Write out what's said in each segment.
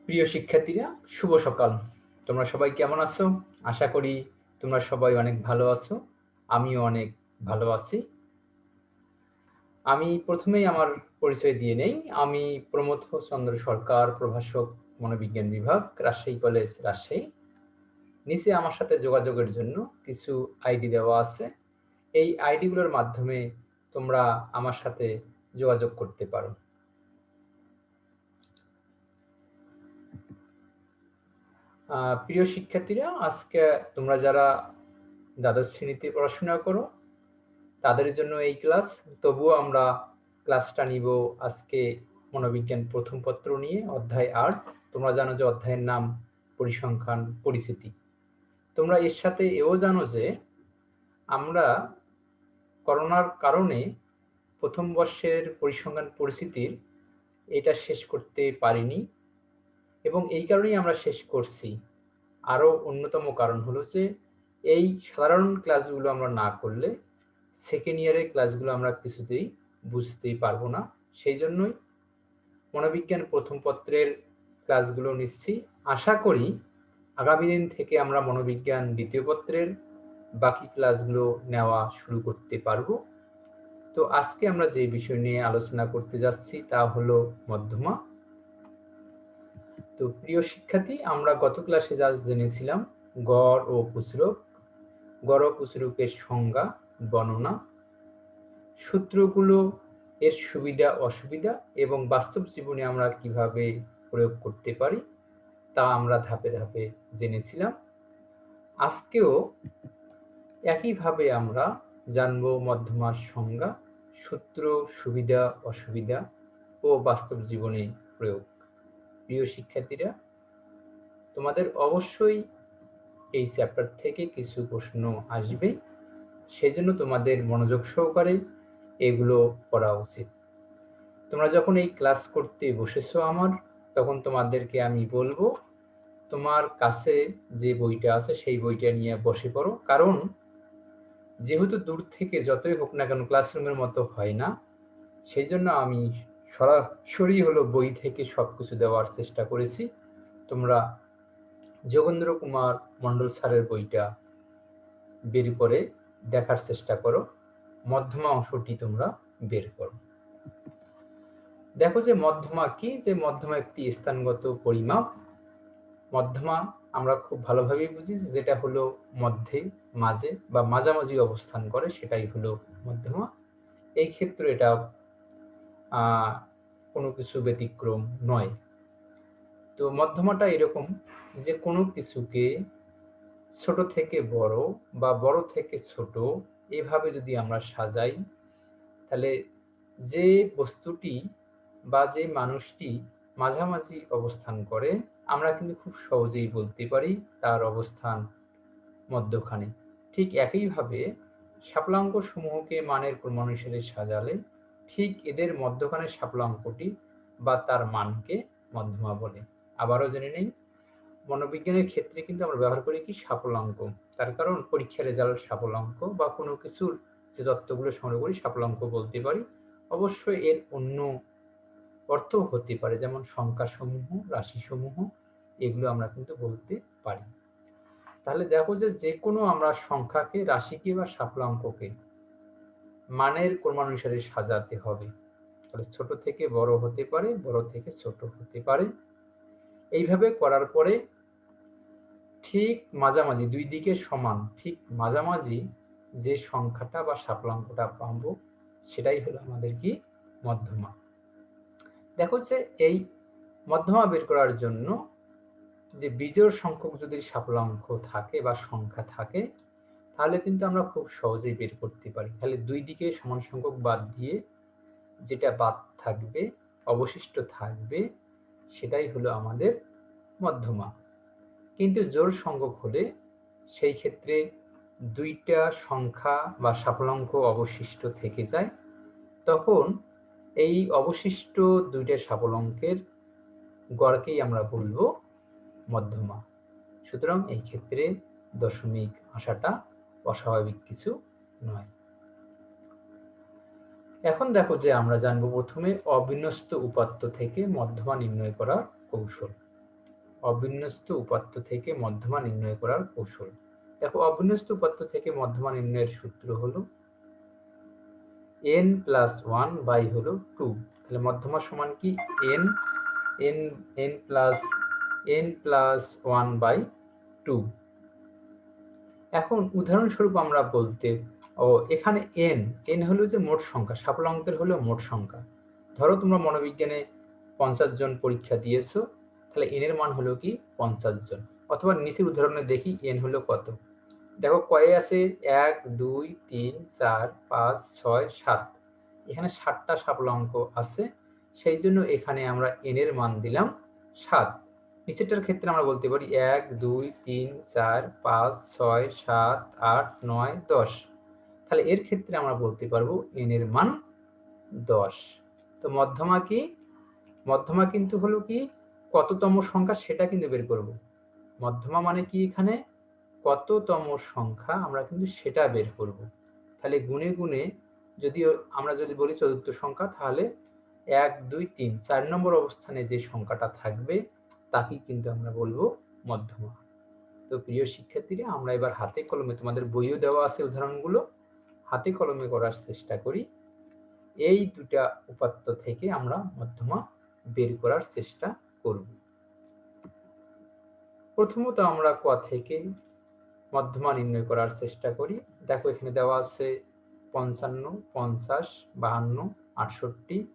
প্রিয় শিক্ষার্থীরা, শুভ সকাল। তোমরা সবাই কেমন আছো? আশা করি তোমরা সবাই অনেক ভালো আছো। আমিও অনেক ভালো আছি। আমি প্রথমেই আমার পরিচয় দিয়ে নেই। আমি প্রমথ চন্দ্র সরকার, প্রভাষক, মনোবিজ্ঞান বিভাগ, রাজশাহী কলেজ, রাজশাহী। নিচে আমার সাথে যোগাযোগের জন্য কিছু আইডি দেওয়া আছে। এই আইডিগুলোর মাধ্যমে তোমরা আমার সাথে যোগাযোগ করতে পারো। প্রিয় শিক্ষার্থীরা, আজকে তোমরা যারা দ্বাদশ শ্রেণীতে পড়াশোনা করো তাদের জন্য এই ক্লাস। তবুও আমরা ক্লাসটা নিব আজকে মনোবিজ্ঞান প্রথম পত্র নিয়ে, অধ্যায় ৮। তোমরা জানো যে অধ্যায়ের নাম পরিসংখ্যান পরিস্থিতি। তোমরা এর সাথে এও জানো যে আমরা করোনার কারণে প্রথম বর্ষের পরিসংখ্যান পরিস্থিতির এটা শেষ করতে পারিনি, এবং এই কারণেই আমরা শেষ করছি। আরও অন্যতম কারণ হলো যে এই সাধারণ ক্লাসগুলো আমরা না করলে সেকেন্ড ইয়ারের ক্লাসগুলো আমরা কিছুতেই বুঝতেই পারবো না। সেই জন্যই মনোবিজ্ঞান প্রথম পত্রের ক্লাসগুলো নিচ্ছি। আশা করি আগামী দিন থেকে আমরা মনোবিজ্ঞান দ্বিতীয় পত্রের বাকি ক্লাসগুলো নেওয়া শুরু করতে পারবো। তো আজকে আমরা যে বিষয় নিয়ে আলোচনা করতে যাচ্ছি তা হলো মধ্যমা। তো প্রিয় শিক্ষার্থী, আমরা গত ক্লাসে যা জেনেছিলাম গড় ও প্রচুরক, গড় ও প্রচুরকের সংজ্ঞা, বর্ণনা, সূত্রগুলো, এর সুবিধা অসুবিধা এবং বাস্তব জীবনে আমরা কিভাবে প্রয়োগ করতে পারি তা আমরা ধাপে ধাপে জেনেছিলাম। আজকেও একইভাবে আমরা জানব মধ্যমার সংজ্ঞা, সূত্র, সুবিধা অসুবিধা ও বাস্তব জীবনে প্রয়োগ। প্রিয় শিক্ষার্থীরা, তোমাদের অবশ্যই এই চ্যাপ্টার থেকে কিছু প্রশ্ন আসবে, সেজন্য তোমাদের মনোযোগ সহকারে এগুলো পড়া উচিত। তোমরা যখন এই ক্লাস করতে বসেছো আমার, তখন তোমাদেরকে আমি বলবো তোমার কাছে যে বইটা আছে সেই বইটা নিয়ে বসে পড়ো। কারণ যেহেতু দূর থেকে যতই হোক না কেন ক্লাসরুমের মতো হয় না, সেই জন্য আমি সরাসরি হলো বই থেকে সবকিছু দেওয়ার চেষ্টা করেছি। তোমরা যোগেন্দ্র কুমার মণ্ডল স্যারের বইটা বের করে দেখার চেষ্টা করো, মধ্যমা অংশটি তোমরা বের করো। দেখো যে মধ্যমা কি, যে মধ্যমা একটি স্থানগত পরিমাপ। মধ্যমা আমরা খুব ভালোভাবেই বুঝি, যেটা হলো মধ্যে, মাঝে বা মাঝামাঝি অবস্থান করে, সেটাই হলো মধ্যমা। এই ক্ষেত্রে এটা কোনো কিছু ব্যতিক্রম নয়। তো মধ্যমাটা এরকম যে কোনো কিছুকে ছোট থেকে বড় বা বড় থেকে ছোট এভাবে যদি আমরা সাজাই, তাহলে যে বস্তুটি বা যে মানুষটি মাঝামাঝি অবস্থান করে আমরা কিন্তু খুব সহজেই বলতে পারি তার অবস্থান মধ্যখানে। ঠিক একইভাবে শাপলাঙ্ক সমূহকে মানের ক্রমানুসারে সাজালে ঠিক এদের মধ্যখানে শাপলাঙ্কটি বা তার মানকে মধ্যমা বলে। আবারও জেনে নেই, মনোবিজ্ঞানের ক্ষেত্রে কিন্তু আমরা ব্যবহার করি কি শাপলাঙ্ক, তার কারণ পরীক্ষার রেজাল্ট শাপলাঙ্ক বা কোনো কিছুর যে তত্ত্বগুলো সংগ্রহ করি শাপলাঙ্ক বলতে পারি। অবশ্যই এর অন্য অর্থ হতে পারে, যেমন সংখ্যাসমূহ, রাশিসমূহ, এগুলো আমরা কিন্তু বলতে পারি। তাহলে দেখো যে যে কোনো আমরা সংখ্যাকে, রাশিকে বা শাপলাঙ্ককে মানের ক্রমানুসারে সাজাতে হবে। তাহলে ছোট থেকে বড় হতে পারে, বড় থেকে ছোট হতে পারে। এইভাবে করার পরে ঠিক মাঝামাঝি, দুই দিকে সমান, ঠিক মাঝামাঝি যে সংখ্যাটা বা শাপলাঙ্কটা পাবো সেটাই হলো আমাদের কি মধ্যমা। দেখো যে এই মধ্যমা বের করার জন্য যে বিজোড় সংখ্যক যদি শাপলাঙ্ক থাকে বা সংখ্যা থাকে, তাহলে কিন্তু আমরা খুব সহজেই বের করতে পারি। তাহলে দুই দিকে সমান সংখ্যক বাদ দিয়ে যেটা বাদ থাকবে, অবশিষ্ট থাকবে, সেটাই হলো আমাদের মধ্যমা। কিন্তু জোড় সংখ্যক হলে সেই ক্ষেত্রে দুইটা সংখ্যা বা শাপলাঙ্ক অবশিষ্ট থেকে যায়, তখন এই অবশিষ্ট দুইটা শাপলাঙ্কের গড়কেই আমরা বলবো মধ্যমা। সুতরাং এই ক্ষেত্রে দশমিক আসাটা অস্বাভাবিক কিছু নয়। এখন দেখো যে আমরা জানবো প্রথমে অবিন্যস্ত উপাত্ত থেকে মধ্যমা নির্ণয় করার কৌশল। অবিন্যস্ত উপাত্ত থেকে মধ্যমা নির্ণয় করার কৌশল। দেখো, অবিন্যস্ত উপাত্ত থেকে মধ্যমা নির্ণয়ের সূত্র হলো n প্লাস 1 বাই হলো 2। তাহলে মধ্যমা সমান কি n n n plus 1 by 2। এখন উদাহরণস্বরূপ আমরা বলতে এখানে n হলো যে মোট সংখ্যা, স্বাবলম্বের হলো মোট সংখ্যা। ধরো তোমরা মনোবিজ্ঞানে 50 জন পরীক্ষা দিয়েছো, তাহলে n এর মান হলো কি 50 জন। অথবা নিচের উদাহরণে দেখি n হলো কত। দেখো কয়ে আছে 1 2 3 4 5 6 7, এখানে 7টা স্বাবলম্ব আছে, সেই জন্য এখানে আমরা n এর মান দিলাম 7। নিচেরটার ক্ষেত্রে আমরা বলতে পারি 1 2 3 4 5 6 7 8 9 10, তাহলে এর ক্ষেত্রে আমরা বলতে পারবো n এর মান 10। তো মধ্যমা কি, মধ্যমা কিন্তু হলো কি কততম সংখ্যা সেটা কিন্তু বের করব। মধ্যমা মানে কি এখানে কততম সংখ্যা আমরা কিন্তু সেটা বের করব। তাহলে গুণে গুণে আমরা যদি বলি চতুর্থ সংখ্যা, তাহলে 1 2 3 4 নম্বর অবস্থানে যে সংখ্যাটা থাকবে তাকে কিন্তু আমরা বলবো মধ্যমা। তো প্রিয় শিক্ষার্থীরা, আমরা এবার হাতে কলমে, তোমাদের বইও দেওয়া আছে উদাহরণগুলো, হাতে কলমে করার চেষ্টা করি। এই দুটা উপাত্ত থেকে আমরা মধ্যমা বের করার চেষ্টা করব। প্রথমত আমরা ক থেকে মধ্যমা নির্ণয় করার চেষ্টা করি। দেখো এখানে দেওয়া আছে 55 50 52 68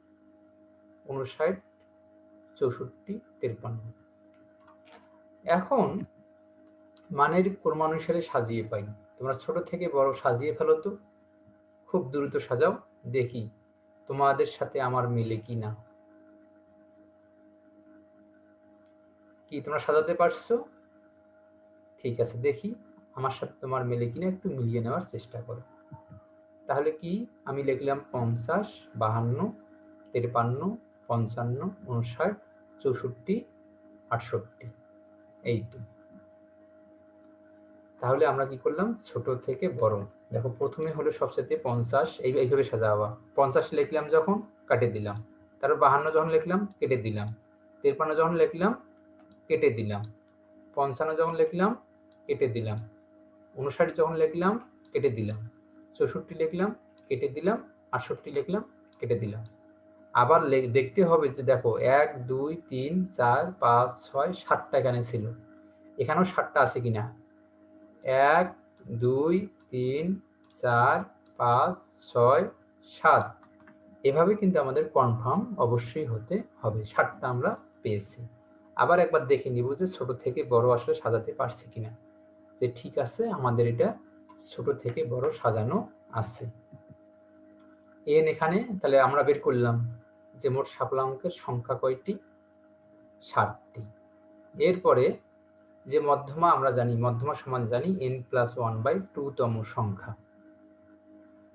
59 64 53। এখন মানের ক্রমানুসারে সাজিয়ে পাই। তোমরা ছোট থেকে বড় সাজিয়ে ফেলো তো, খুব দ্রুত সাজাও, দেখি তোমাদের সাথে আমার মিলে কি না। কি তোমরা সাজাতে পারছো? ঠিক আছে, দেখি আমার সাথে তোমার মেলে কিনা, একটু মিলিয়ে নেওয়ার চেষ্টা করো। তাহলে কি আমি লিখলাম 50 52 53 55 59 64 68, এই তো। তাহলে আমরা কি করলাম, ছোট থেকে বড়। দেখো প্রথমে হলো সবচেয়ে 50, এইভাবে সাজাবা। 50 লিখলাম যখন কেটে দিলাম, তারপর 52 যখন লিখলাম কেটে দিলাম, 53 যখন লিখলাম কেটে দিলাম, 55 যখন লিখলাম কেটে দিলাম, 59 যখন লিখলাম কেটে দিলাম, 64 লিখলাম কেটে দিলাম, 68 লিখলাম কেটে দিলাম। আবার দেখতে হবে যে দেখো 1 2 3 4 5 6 7টা এখানে ছিল, এখানেও 7টা আছে কিনা। 1 2 3 4 5 6 7, এভাবে কিন্তু আমাদের কনফার্ম অবশ্যই হতে হবে 7টা আমরা পেয়েছি। আবার একবার দেখে নিব যে ছোট থেকে বড় আসলে সাজাতে পারছি কিনা, যে ঠিক আছে আমাদের এটা ছোট থেকে বড় সাজানো আছে। n এখানে তাহলে আমরা বের করলাম যে মোট স্বাবলম্বের সংখ্যা কয়টি, 7টি। এরপরে যে মধ্যমা আমরা জানি, মধ্যমা সমান জানি n প্লাস 1 বাই 2 তম সংখ্যা।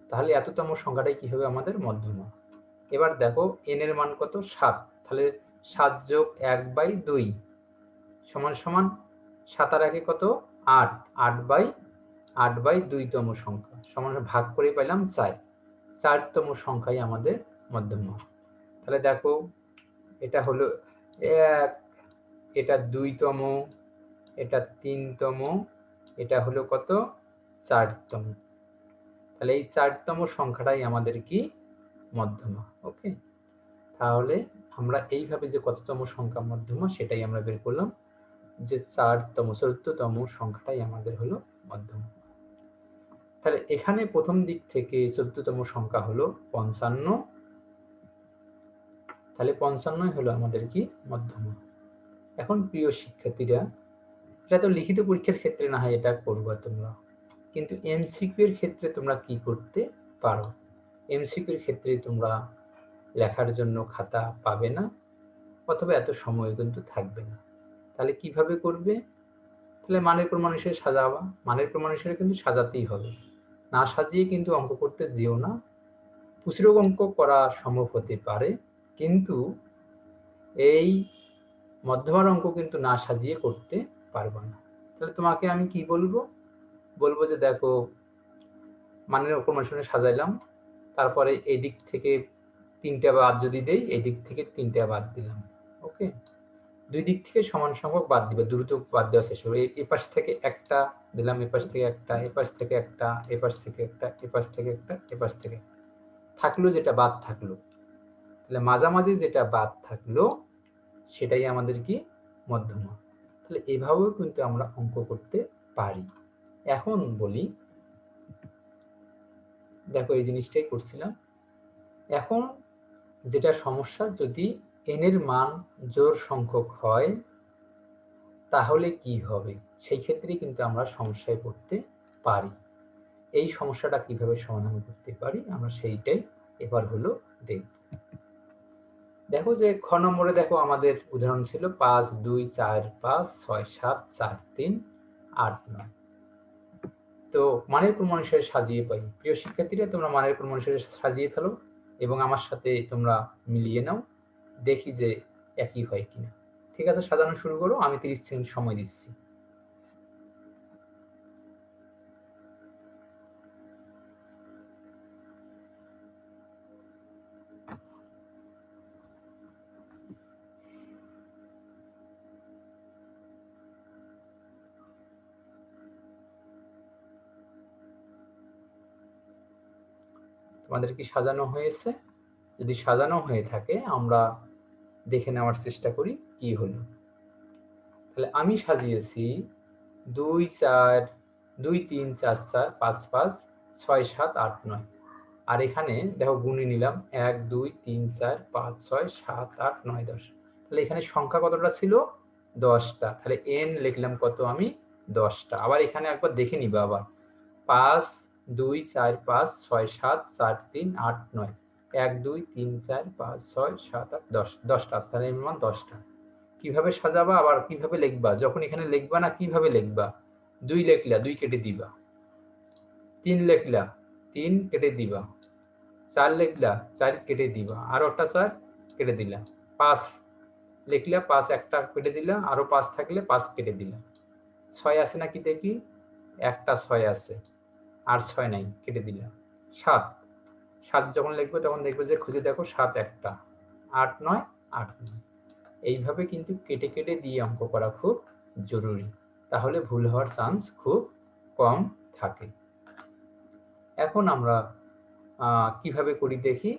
তাহলে এততম সংখ্যাটাই কি হবে আমাদের মধ্যমা। এবার দেখো n এর মান কত, 7, তাহলে 7 যোগ 1 বাই 2 সমান সমান 7 আর 1 কত, 8, 8 বাই 2 তম সংখ্যা সমান ভাগ করে পেলাম 4, 4তম সংখ্যাই আমাদের মধ্যমা। তাহলে দেখো এটা হলো 1, এটা 2তম, এটা 3তম, এটা হলো কত, 4তম। তাহলে এই 4তম সংখ্যাটাই আমাদের কি মধ্যমা। ওকে, তাহলে আমরা এইভাবে যে কততম সংখ্যা মধ্যমা সেটাই আমরা বের করলাম, যে 4তম সংখ্যাটাই আমাদের হলো মধ্যমা। তাহলে এখানে প্রথম দিক থেকে 14তম সংখ্যা হলো 55, তাহলে 55 হলো আমাদের কি মধ্যমা। এখন প্রিয় শিক্ষার্থীরা, এটা তো লিখিত পরীক্ষার ক্ষেত্রে না হয় এটা করবা তোমরা, কিন্তু এমসিকিউ এর ক্ষেত্রে তোমরা কি করতে পারো। এমসিকিউ এর ক্ষেত্রে তোমরা লেখার জন্য খাতা পাবে না, অথবা এত সময় কিন্তু থাকবে না। তাহলে কিভাবে করবে, তাহলে মানের ক্রমানুসারে সাজাবা। মানের ক্রমানুসারে কিন্তু সাজাতেই হবে, না সাজিয়ে কিন্তু অঙ্ক করতে যেও না। খুচরো অঙ্ক করা সম্ভব হতে পারে, কিন্তু এই মধ্যমার অঙ্ক কিন্তু না সাজিয়ে করতে পারবো না। তাহলে তোমাকে আমি কি বলবো যে দেখো মানের ক্রমানুসারে সাজাইলাম, তারপরে এই দিক থেকে 3টা বাদ যদি দেই, এই দিক থেকে 3টা বাদ দিলাম। ওকে, দুই দিক থেকে সমান সংখ্যক বাদ দিবে, দ্রুত বাদ দেওয়ার চেষ্টা করবে। এই পাশ থেকে একটা দিলাম, এই পাশ থেকে একটা, এই পাশ থেকে একটা, এই পাশ থেকে একটা, এই পাশ থেকে একটা, এই পাশ থেকে থাকলো, যেটা বাদ থাকলো, তাহলে মাঝামাঝি যেটা বাদ থাকলো সেটাই আমাদের কি মধ্যমা। তাহলে এভাবেও কিন্তু আমরা অঙ্ক করতে পারি। এখন বলি, দেখো এই জিনিসটাই করছিলাম। এখন যেটা সমস্যা, যদি n এর মান জোড় সংখ্যক হয় তাহলে কি হবে, সেই ক্ষেত্রে কিন্তু আমরা সমস্যায় পড়তে পারি। এই সমস্যাটা কিভাবে সমাধান করতে পারি আমরা সেইটাই এবার হলো দেখব। দেখো যে খ নম্বরে দেখো আমাদের উদাহরণ ছিল 5 2 4 5 6 7 4 3 8 9। তো মানের ক্রম অনুসারে সাজিয়ে পাই। প্রিয় শিক্ষার্থীরা, তোমরা মানের ক্রম অনুসারে সাজিয়ে ফেলো এবং আমার সাথে তোমরা মিলিয়ে নাও, দেখি যে একই হয় কিনা। ঠিক আছে, সাজানো শুরু করো, আমি 30 সেকেন্ড সময় দিচ্ছি। তোমাদের কি সাজানো হয়েছে? যদি সাজানো হয়ে থাকে আমরা দেখে নেওয়ার চেষ্টা করি কি হলো। তাহলে আমি সাজিয়েছি 2 4 2 3 4 4 5 5 6 7 8 9। আর এখানে দেখো গুণে নিলাম 1 2 3 4 5 6 7 8 9 10। তাহলে এখানে সংখ্যা কতটা ছিল? 10টা। তাহলে n লিখলাম কত আমি? 10টা। আবার এখানে একবার দেখে নিবা আবার, 5 2 4 5 6 7 4 3 8 9, 1 2 3 4 5 6 7 8 10, 10টা। তাহলে এর মান 10টা। কিভাবে সাজাবা আবার কিভাবে লিখবা, যখন এখানে লিখবা না কিভাবে লিখবা? 2 লিখলা, 2 কেটে দিবা। 3 লিখলা, 3 কেটে দিবা। 4 লিখলা, 4 কেটে দিবা, আরো একটা 4 কেটে দিলা। 5 লিখলা, 5 একটা কেটে দিলা, আরো 5 থাকলে 5 কেটে দিলা। 6 আছে নাকি দেখি, একটা 6 আছে, আর 6 নাই, কেটে দিলা। 7 7 যখন লিখবে তখন দেখবে যে খুঁজে দেখো 7 একটা, 8 9 8 9। এইভাবে কিন্তু কেটে কেটে দিয়ে অঙ্ক করা খুব জরুরি, তাহলে ভুল হওয়ার চান্স খুব কম থাকে। এখন আমরা কিভাবে করি দেখি।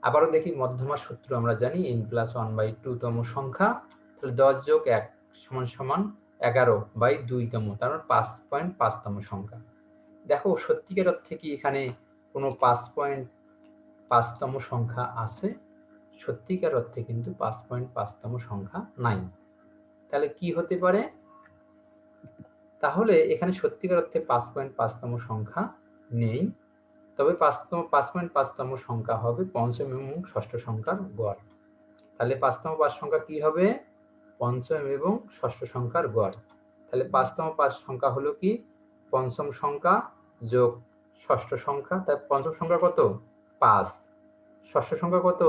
আবারও দেখি, মধ্যমার সূত্র আমরা জানি n+1/2 তম সংখ্যা, তাহলে 10 যোগ 1 সমান সমান 11/2 তম, তার মানে 5.5 তম সংখ্যা। দেখো সত্যিকার অর্থে কি এখানে কোনো 5.5 তম সংখ্যা আছে? সত্যিকার অর্থে কিন্তু 5.5 তম সংখ্যা নাই। তাহলে কি হতে পারে? তাহলে এখানে সত্যিকার অর্থে 5.5 তম সংখ্যা নেই, তবে 5.5 তম সংখ্যা হবে পঞ্চম এবং ষষ্ঠ সংখ্যার গড়। তাহলে 5তম 5 সংখ্যা কি হবে? পঞ্চম এবং ষষ্ঠ সংখ্যার গড়। তাহলে 5তম 5 সংখ্যা হলো কি? পঞ্চম সংখ্যা যোগ ষষ্ঠ সংখ্যা। তাই পঞ্চম সংখ্যা কত? 5। ষষ্ঠ সংখ্যা কত?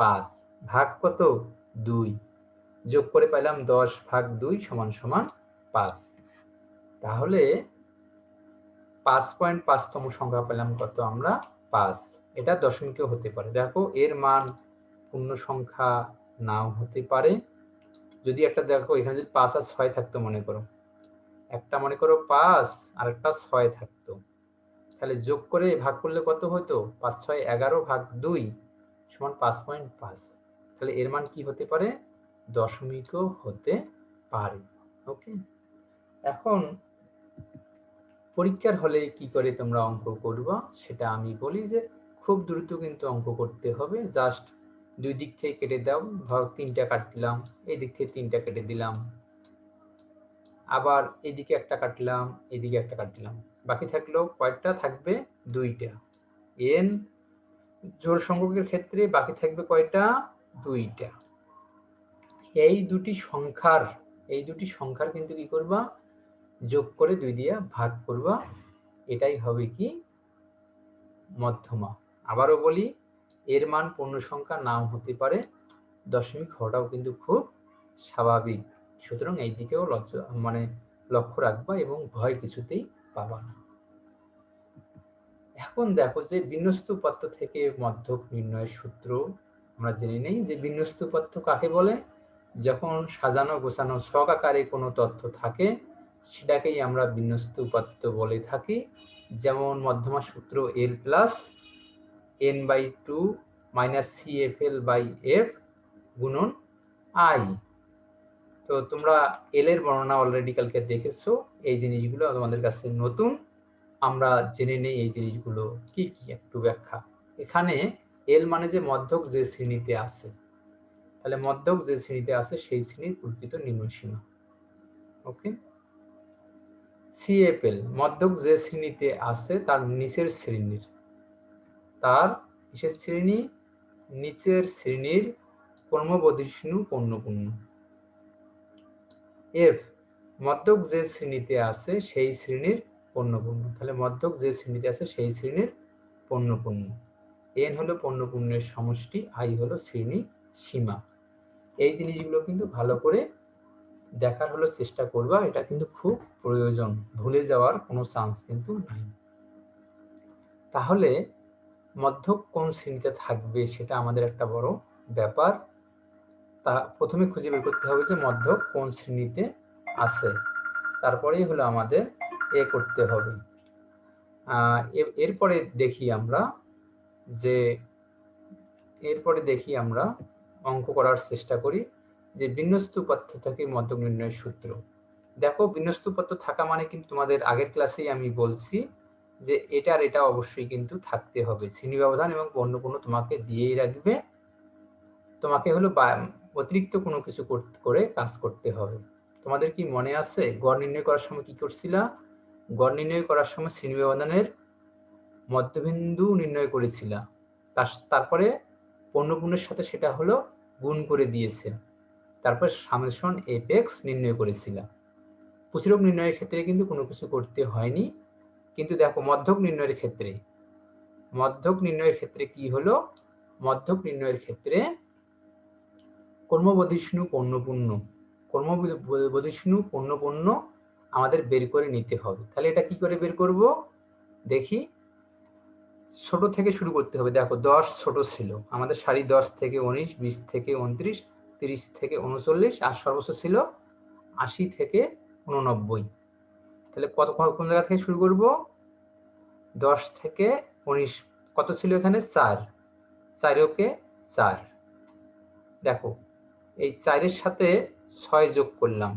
5 ভাগ কত? 2। যোগ করে পেলাম 10 ভাগ 2 সমান সমান 5। তাহলে 5.5 তম সংখ্যা পেলাম কত আমরা? 5। এটা দশমিকেও হতে পারে। দেখো এর মান পূর্ণ সংখ্যা নাও হতে পারে। যদি একটা দেখো এখানে যদি 5 আর 6 থাকতো, মনে করো একটা, মনে করো 5 আর একটা 6 থাকতো, তাহলে যোগ করে ভাগ করলে কত হতো? 5 6 11 ভাগ 2 সমান 5.5। তাহলে এর মান কি হতে পারে? দশমিকও হতে পারে। ওকে, এখন পরীক্ষার হলে কি করে তোমরা অঙ্ক করবা সেটা আমি বলি, যে খুব দ্রুত কিন্তু অঙ্ক করতে হবে। জাস্ট দুই দিক থেকে কেটে দাও, ধর 3টা কাট দিলাম, এই দিক থেকে 3টা কেটে দিলাম, আবার এদিকে একটা কাটলাম, এদিকে একটা কাটলাম, বাকি থাকলো কয়টা থাকবে? 2টা। n জোড় সংখ্যকের ক্ষেত্রে বাকি থাকবে কয়টা? 2টা। এই দুটি সংখ্যার কিন্তু কি করবা? যোগ করে 2 দিয়ে ভাগ করবা, এটাই হবে কি? মধ্যমা। আবারও বলি, এর মান পূর্ণ সংখ্যা নাও হতে পারে, দশমিক হওয়াটাও কিন্তু খুব স্বাভাবিক। সুতরাং এই দিকেও লক্ষ্য রাখবা এবং ভয় কিছুতেই পাবা না। এখন দেখো যে বিন্যস্ত উপাত্ত থেকে মধ্যক নির্ণয়ের সূত্র আমরা জেনে নেই। যে বিন্যস্ত উপাত্ত কাকে বলে? যখন সাজানো গোছানো ছক আকারে কোনো তথ্য থাকে সেটাকেই আমরা বিন্যস্ত উপাত্ত বলে থাকি। যেমন মধ্যমা সূত্র L plus n/2 minus CFL by F গুণন I। তো তোমরা এল এর বর্ণনা অলরেডি কালকে দেখেছো। এই জিনিসগুলো তোমাদের কাছে নতুন। আমরা জেনে নেই এই জিনিসগুলো কি কি, একটু ব্যাখ্যা। এখানে এল মানে যে মধ্যক যে শ্রেণীতে আছে, তাহলে মধ্যক যে শ্রেণীতে আছে সেই শ্রেণীর প্রকৃত নিম্নসীমা। ওকে। সিএফএল মধ্যক যে শ্রেণীতে আছে তার নিচের শ্রেণীর, তার কিসের শ্রেণী? নিচের শ্রেণীর ক্রমবর্ধিষ্ণু পণ্যপূর্ণ। এফ মধ্যক যে শ্রেণীতে আছে সেই শ্রেণীর পণ্যপূর্ণ, তাহলে মধ্যক যে শ্রেণীতে আছে সেই শ্রেণীর পণ্যপূর্ণ। এন হলো পণ্যপূর্ণের সমষ্টি, আই হলো শ্রেণী সীমা। এই জিনিসগুলো কিন্তু ভালো করে দেখার হলো চেষ্টা করবা, এটা কিন্তু খুব প্রয়োজন, ভুলে যাওয়ার কোনো চান্স কিন্তু নাই। তাহলে মধ্যক কোন শ্রেণীতে থাকবে সেটা আমাদের একটা বড় ব্যাপার। তা প্রথমে খুঁজে বের করতে হবে যে মধ্যক কোন শ্রেণীতে আছে, তারপরেই হলো আমাদের করতে হবে। এরপরে দেখি আমরা অঙ্ক করার চেষ্টা করি যে বিন্যস্ত উপাত্ত থেকে মধ্যক নির্ণয়ের সূত্র। দেখো, বিন্যস্ত উপাত্ত থাকা মানে কিন্তু তোমাদের আগের ক্লাসেই আমি বলছি যে এটা অবশ্যই কিন্তু থাকতে হবে। শ্রেণী ব্যবধান এবং পণ্যপূর্ণ তোমাকে দিয়েই রাখবে, তোমাকে হলো অতিরিক্ত কোনো কিছু করে কাজ করতে হবে। তোমাদের কি মনে আছে গড় নির্ণয় করার সময় কি করছিলা? গড় নির্ণয় করার সময় শ্রেণী ব্যবধানের মধ্যবিন্দু নির্ণয় করেছিলা, তারপরে পণ্যপূর্ণের সাথে সেটা হলো গুণ করে দিয়েছে, তারপর সামেশন এফএক্স নির্ণয় করেছিলা। প্রতিরোধ নির্ণয়ের ক্ষেত্রে কিন্তু কোনো কিছু করতে হয়নি। কিন্তু দেখো মধ্যক নির্ণয়ের ক্ষেত্রে কি হলো? মধ্যক নির্ণয়ের ক্ষেত্রে ক্রমবর্ধিষ্ণু পণ্যপূর্ণ আমাদের বের করে নিতে হবে। তাহলে এটা কি করে বের করব দেখি। ছোট থেকে শুরু করতে হবে। দেখো 10 ছোট ছিল, আমাদের সারি 10 থেকে 19, 20 থেকে 29, 30 থেকে 39 আর সর্বোচ্চ ছিল 80 থেকে 89। তাহলে কোন জায়গা থেকে শুরু করব? 10 থেকে 19 কত ছিল এখানে? 4। 4 ওকে 4। দেখো এই 4 এর সাথে 6 যোগ করলাম,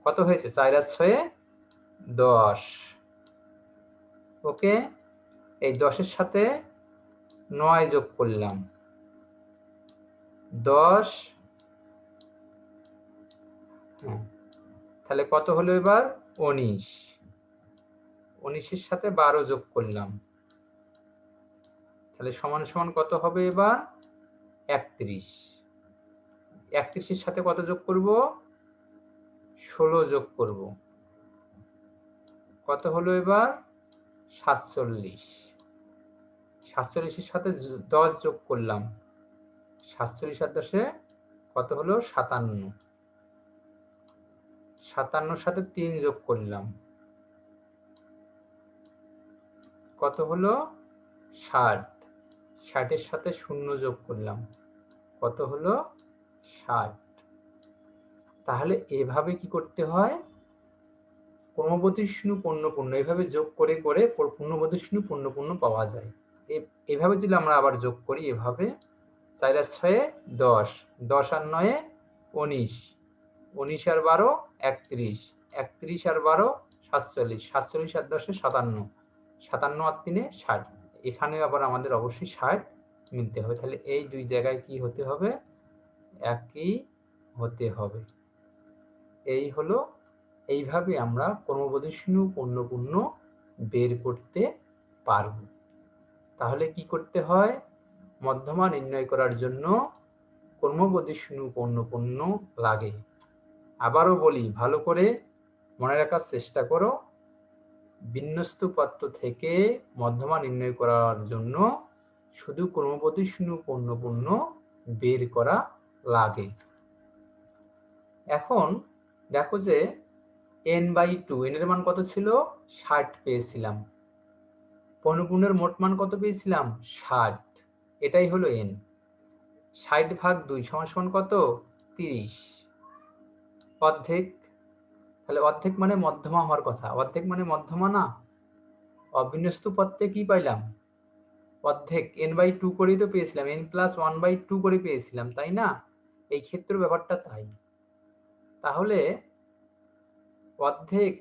কত হয়েছে? 4 আর 6 10। ওকে। এই 10 এর সাথে 9 যোগ করলাম, 10। তাহলে কত হলো এবার? 19। 19 এর সাথে 12 যোগ করলাম, তাহলে সমান সমান কত হবে এবার? 31। 31 এর সাথে কত যোগ করব? 16 যোগ করব, কত হলো এবার? 47। 47 এর সাথে 10 যোগ করলাম, 47 আর 10 কত হলো? 57। 57 সাথে 3 যোগ করলাম, কত হলো? 60। 60 এর সাথে 0 যোগ করলাম, কত হলো? 60। তাহলে এভাবে কি করতে হয়? ক্রমবর্ধিষ্ণু পণ্যপূর্ণ এভাবে যোগ করে করে পূর্ণবর্ধিষ্ণু পণ্যপূর্ণ পাওয়া যায়। এভাবে যদি আমরা আবার যোগ করি, এভাবে 4 আর 6 10, 10 আর 9 19, 19 আর 12 31, 31 আর 12 47, 47 আর 10 57, 57 আর 3 60। এখানে আবার আমাদের অবশ্যই 60 মিলতে হবে। তাহলে এই দুই জায়গায় কি হতে হবে? একই হতে হবে। এই হলো, এইভাবে আমরা ক্রমবর্ধিষ্ণু পণ্যপূর্ণ বের করতে পারব। তাহলে কি করতে হয়? মধ্যমা নির্ণয় করার জন্য ক্রমবর্ধিষ্ণু পণ্যপূর্ণ লাগে। আবারও বলি, ভালো করে মনে রাখার চেষ্টা করো, বিন্যস্ত উপাত্ত থেকে মধ্যমা নির্ণয় করার জন্য শুধু ক্রমবর্ধিষ্ণু পণ্যপূর্ণ বের করা লাগে। এখন দেখো যে n/2, n এর মান কত ছিল? 60 পেয়েছিলাম। পণ্যপূর্ণের মোট মান কত পেয়েছিলাম? 60। এটাই হলো n। 60 ভাগ 2 সমান সমান কত? 30 অর্ধেক, তাহলে অর্ধেক মানে মধ্যমা হওয়ার কথা, অর্ধেক মানে মধ্যমা না, অবিন্যস্ত পদতে কি পাইলাম অর্ধেক, n/2 করেই তো পেয়েছিলাম, n+1/2 করে পেয়েছিলাম, তাই না? এই ক্ষেত্রে ব্যাপারটা তাই। তাহলে অর্ধেক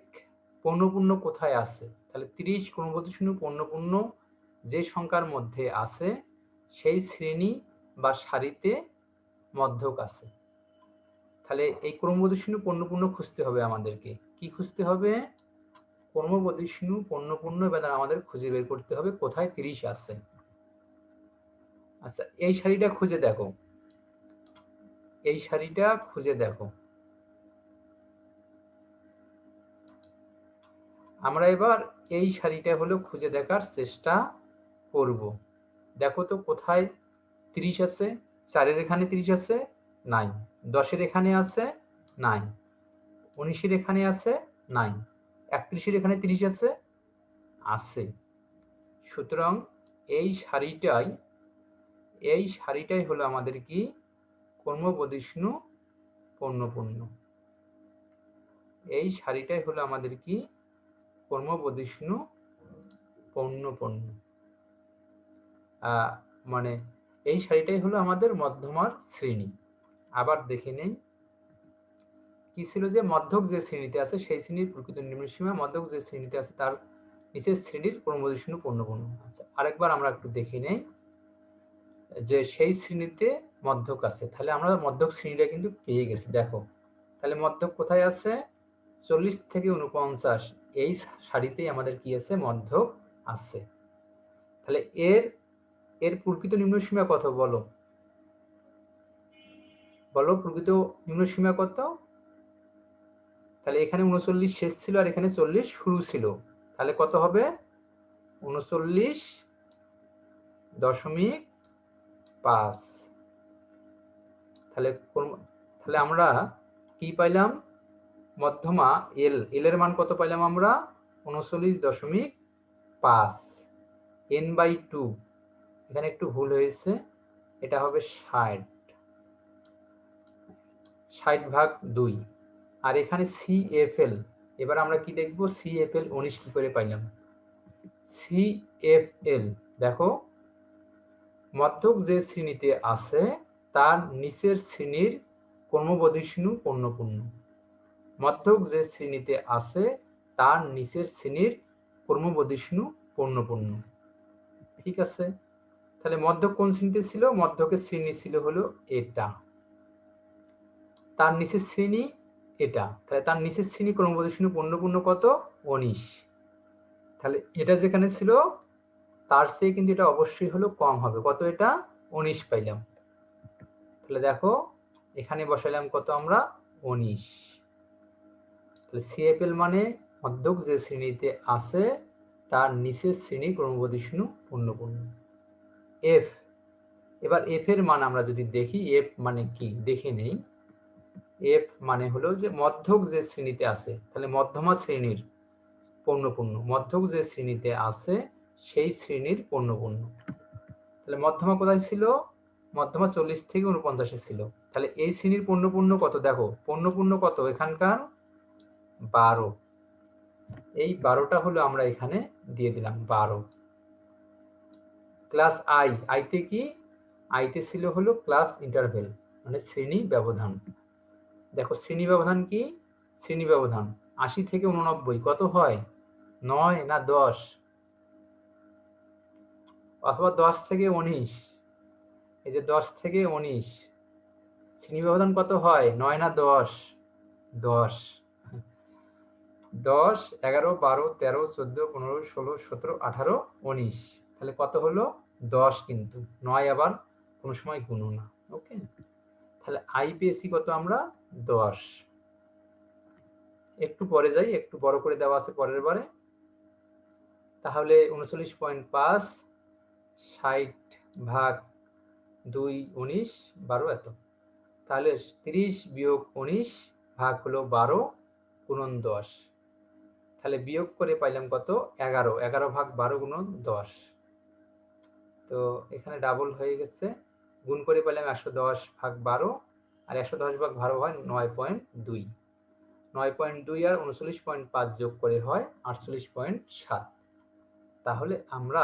পূর্ণপূর্ণ কোথায় আছে? তাহলে 30 ক্রমবর্ধমান পূর্ণপূর্ণ যে সংখ্যার মধ্যে আছে সেই শ্রেণী বা সারিতে মধ্যক আছে। তাহলে এই ক্রমবর্ধমান পূর্ণপূর্ণ খুঁজতে হবে আমাদেরকে। কি খুঁজতে হবে? ক্রমবর্ধমান পূর্ণপূর্ণ, এবার আমাদের খুঁজে বের করতে হবে কোথায় 30 আছে। আচ্ছা, এই সারিটা খুঁজে দেখো, এই সারিটা খুঁজে দেখো। আমরা এবার এই সারিটা হলো খুঁজে দেখার চেষ্টা করব। দেখো তো কোথায় 30 আছে? 4-এর এখানে 30 আছে? নাই। 10-এর এখানে আছে? নাই। 19-এর এখানে আছে? নাই। 31-এর এখানে 30 আছে? আছে। সুতরাং এই সারিটাই হলো আমাদের কি? ক্রমবর্ধমান পূর্ণপূর্ণ। এই সারিটাই হলো আমাদের কি? ক্রমবর্ধমান পূর্ণপূর্ণ। মানে এই সারিটাই হলো আমাদের মধ্যমার শ্রেণী। আবার দেখে নেই কি ছিল, যে মধ্যক যে শ্রেণীতে আছে সেই শ্রেণীর প্রকৃত নিম্নসীমা, মধ্যক যে শ্রেণীতে আছে তার নিচের শ্রেণীর ক্রমবর্ধমান পূর্ণপূর্ণ। আচ্ছা, আরেকবার আমরা একটু দেখে নেই যে সেই শ্রেণীতে মধ্যক আছে, তাহলে আমরা মধ্যক শ্রেণীটা কিন্তু পেয়ে গেছি। দেখো তাহলে মধ্যক কোথায় আছে? 40 থেকে 49 এই সারিতেই আমাদের কি আছে? মধ্যক আছে। তাহলে এর প্রকৃত নিম্নসীমা কত বলো? বলো প্রকৃত নিম্নসীমা কত? তাহলে এখানে 39 শেষ ছিল আর এখানে 40 শুরু ছিল, তাহলে কত হবে? 39.5। তাহলে আমরা কি পাইলাম? মধ্যমা এল এর মান কত পাইলাম আমরা? 39.5। n/2, এখানে একটু ভুল হয়েছে, এটা হবে 60/2। আর এখানে CFL, এবার আমরা কি দেখব? CFL 19 কি করে পাইলাম? CFL দেখো, মধ্যক যে শ্রেণীতে আছে তার নিচের শ্রেণীর ক্রমবর্ধমান পূর্ণপূর্ণ। মধ্যক যে শ্রেণীতে আছে তার নিচের শ্রেণীর ক্রমবর্ধমান পূর্ণপূর্ণ। ঠিক আছে? তাহলে মধ্যক কোন শ্রেণীতে ছিল? মধ্যকের শ্রেণী ছিল হলো এটা, তার নিচের শ্রেণী এটা, তাহলে তার নিচের শ্রেণী ক্রমবর্ধমান পূর্ণপূর্ণ কত? 19। তাহলে এটা যেখানে ছিল তার চেয়ে কিন্তু এটা অবশ্যই হলো কম হবে। কত এটা? 19 পাইলাম। তাহলে দেখো এখানে বসাইলাম কত আমরা? 19। তাহলে CFL মানে মধ্যক যে শ্রেণীতে আছে তার নিচের শ্রেণী ক্রমবর্ধমান পূর্ণপূর্ণ। F, এবার F এর মান আমরা যদি দেখি, F মানে কি দেখে নেই। F মানে হলো যে মধ্যক যে শ্রেণীতে আছে, তাহলে মধ্যমা শ্রেণীর পূর্ণপূর্ণ, মধ্যক যে শ্রেণীতে আছে সেই শ্রেণীর পূর্ণপূর্ণ। তাহলে মধ্যমা কোথায় ছিল? মধ্যমা 40 থেকে 49 ছিল। তাহলে এই শ্রেণীর পূর্ণপূর্ণ কত? দেখো পূর্ণপূর্ণ কত এখানকার? 12। এই 12টা হলো আমরা এখানে দিয়ে দিলাম 12। ক্লাস আইতে কি? আইতে ছিল হলো ক্লাস ইন্টারভেল, মানে শ্রেণী ব্যবধান। দেখো শ্রেণী ব্যবধান কি? শ্রেণী ব্যবধান 80 থেকে 89 কত হয়? 9 না 10? অথবা 10 থেকে 19? এই যে 10 থেকে 19 শ্রেণী ব্যবধান কত হয়? 9 না 10? 10। 10, 11, 12, 13, 14, 15, 16, 17, 18, 19। তাহলে কত হলো? 10 কিন্তু। 9 আবার কোনো সময় গুনো না। ওকে? তাহলে আই পেয়েছি কত আমরা? 10। একটু পরে যাই, একটু বড় করে দেওয়া আছে পরের বারে। তাহলে 39.5 60/2 19 12 এত। তাহলে 30 বিয়োগ 19 ভাগ হলো 12 গুণন 10। তাহলে বিয়োগ করে পাইলাম কত? 11। 11/12 গুণন 10। তো এখানে ডাবল হয়ে গেছে, গুণ করে পাইলাম 110/12 আর 110 হয় 9.2। 9.2 আর 39.5 যোগ করে হয় 48.7। তাহলে আমরা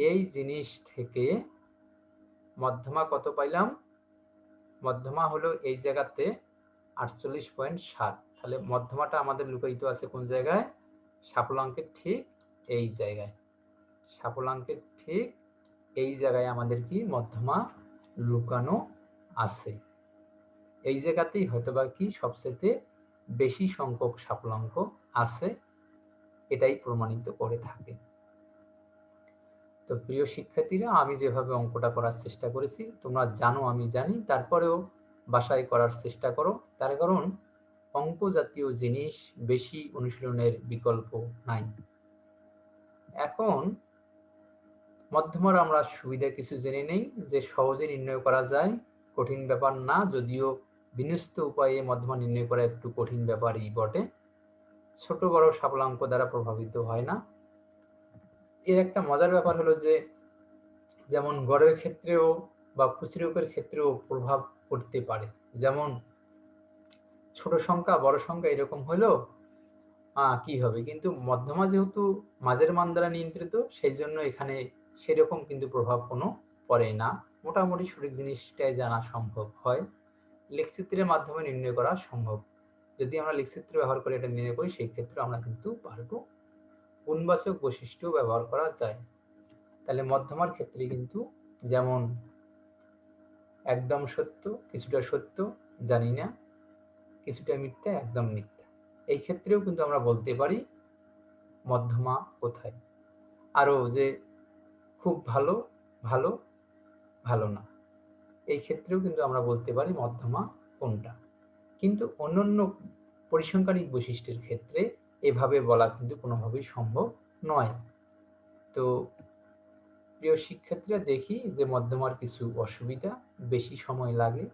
এই জিনিস থেকে মধ্যমা কত পাইলাম? মধ্যমা হলো এই জায়গাতে 48.7। তাহলে মধ্যমাটা আমাদের লুকায়িত আছে কোন জায়গায়? সাফল্যাঙ্কের ঠিক এই জায়গায়। সাফল্যাঙ্কের ঠিক এই জায়গায় আমাদের কি মধ্যমা লুকানো আছে। এই জায়গাতেই হয়তোবা কি সবচেয়ে বেশি সংখ্যক সাফল্যাঙ্ক আছে, এটাই প্রমাণিত করে থাকে। তো প্রিয় শিক্ষার্থীরা, আমি যেভাবে অঙ্কটা করার চেষ্টা করেছি তোমরা জানো আমি জানি, তারপরেও বাসায় করার চেষ্টা করো। তার কারণ অঙ্ক জাতীয় জিনিস বেশি অনুশীলনের বিকল্প নাই। এখন মধ্যমার আমরা সুবিধা কিছু জেনে নেই, যে সহজে নির্ণয় করা যায়, কঠিন ব্যাপার না, যদিও বিন্যস্ত উপায়ে মধ্যমা নির্ণয় করা একটু কঠিন ব্যাপারই বটে। ছোট বড় সাফল্যাঙ্ক দ্বারা প্রভাবিত হয় না। এর একটা মজার ব্যাপার হলো যে যেমন গড়ের ক্ষেত্রেও বা খুচরোকের ক্ষেত্রেও প্রভাব পড়তে পারে। যেমন ছোট সংখ্যা বড় সংখ্যা এরকম হলো কি হবে, কিন্তু মধ্যমা যেহেতু মাঝের মান দ্বারা নিয়ন্ত্রিত, সেই জন্য এখানে সেরকম কিন্তু প্রভাব কোনো পড়ে না। মোটামুটি সঠিক জিনিসটাই জানা সম্ভব হয়। লেখচিত্রের মাধ্যমে নির্ণয় করা সম্ভব। যদি আমরা লেখচিত্র ব্যবহার করে এটা নির্ণয় করি, সেই ক্ষেত্রে আমরা কিন্তু পারবো। গুণবাচক বৈশিষ্ট্য ব্যবহার করা যায়। তাহলে মধ্যমার ক্ষেত্রে কিন্তু যেমন একদম সত্য, কিছুটা সত্য, জানি না, কিছুটা মিথ্যা, একদম মিথ্যা, এই ক্ষেত্রেও কিন্তু আমরা বলতে পারি মধ্যমা কোথায়। আরো যে খুব ভালো, ভালো, ভালো না, এই ক্ষেত্রেও কিন্তু আমরা বলতে পারি মধ্যমা কোনটা। কিন্তু অন্যান্য পরিসংখ্যানিক বৈশিষ্ট্যের ক্ষেত্রে এভাবে বলা কিন্তু কোনোভাবেই সম্ভব নয়। তো প্রিয় শিক্ষার্থীরা, দেখি যে মধ্যমার কিছু অসুবিধা। বেশি সময় লাগে।